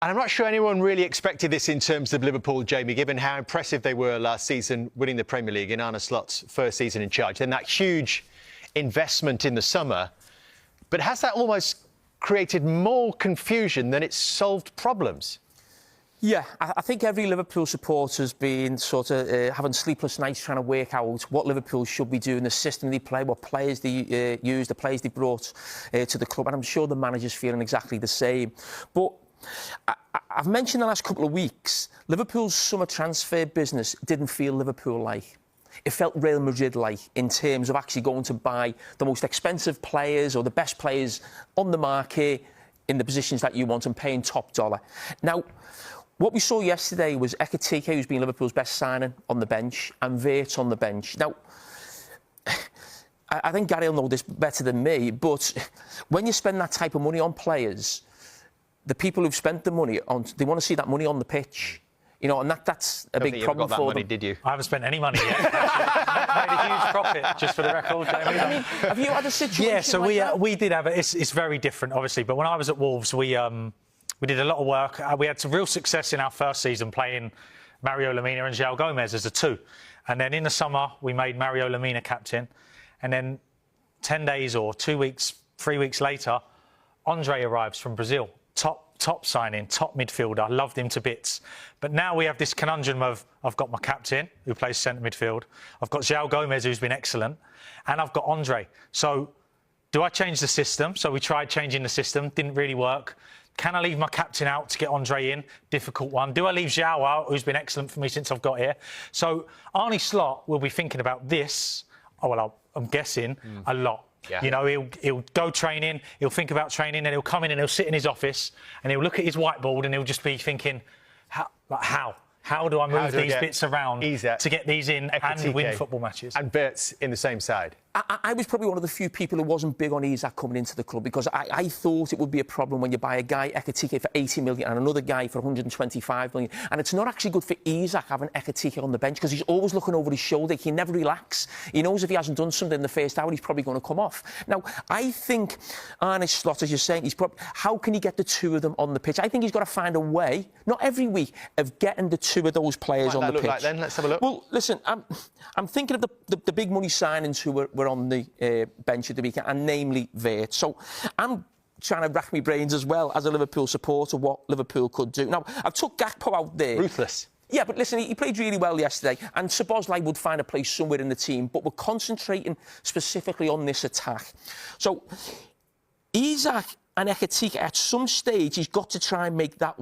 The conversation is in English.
And I'm not sure anyone really expected this in terms of Liverpool, Jamie, given how impressive they were last season, winning the Premier League in Arne Slot's first season in charge. Then that huge investment in the summer. But has that almost created more confusion than it's solved problems? Yeah, I think every Liverpool supporter's been sort of having sleepless nights trying to work out what Liverpool should be doing, the system they play, what players they use, the players they brought to the club. And I'm sure the manager's feeling exactly the same. But I've mentioned the last couple of weeks, Liverpool's summer transfer business didn't feel Liverpool-like. It felt Real Madrid-like in terms of actually going to buy the most expensive players or the best players on the market in the positions that you want and paying top dollar. Now, what we saw yesterday was Ekitike, who's been Liverpool's best signing, on the bench, and Wirtz on the bench. Now, I think Gary will know this better than me, but when you spend that type of money on players, the people who've spent the money on, they want to see that money on the pitch. You know, and that's a big problem got that for money, them. did you? I haven't spent any money yet. Made a huge profit, just for the record. I mean, have you had a situation Yeah, so like we did have it. It's very different, obviously. But when I was at Wolves, we did a lot of work. We had some real success in our first season playing Mario Lemina and João Gomez as a two. And then in the summer, we made Mario Lemina captain. And then 10 days or 2 weeks, 3 weeks later, Andre arrives from Brazil. Top signing, top midfielder. Loved him to bits. But now we have this conundrum of I've got my captain, who plays centre midfield. I've got João Gomez, who's been excellent. And I've got Andre. So do I change the system? So we tried changing the system. Didn't really work. Can I leave my captain out to get Andre in? Difficult one. Do I leave João out, who's been excellent for me since I've got here? So Arne Slot will be thinking about this, I'm guessing, a lot. Yeah. You know, he'll go training, he'll think about training, and he'll come in and he'll sit in his office and he'll look at his whiteboard and he'll just be thinking, how do I move these bits around to get these in and win football matches? And Wirtz in the same side. I was probably one of the few people who wasn't big on Isak coming into the club because I thought it would be a problem when you buy a guy, Ekitike, for 80 million and another guy for 125 million. And it's not actually good for Isak having Ekitike on the bench because he's always looking over his shoulder. He can never relax. He knows if he hasn't done something in the first hour, he's probably going to come off. Now, I think Arne Slot, as you're saying, how can he get the two of them on the pitch? I think he's got to find a way, not every week, of getting the two of those players on the pitch. Like then? Let's have a look. Well, listen, I'm thinking of the big money signings who were on the bench at the weekend, and namely Wirtz. So I'm trying to rack my brains as well as a Liverpool supporter what Liverpool could do. Now, I've took Gakpo out there. Ruthless. Yeah, but listen, he played really well yesterday, and Szoboszlai would find a place somewhere in the team, but we're concentrating specifically on this attack. So Isak and Ekitike, at some stage, he's got to try and make that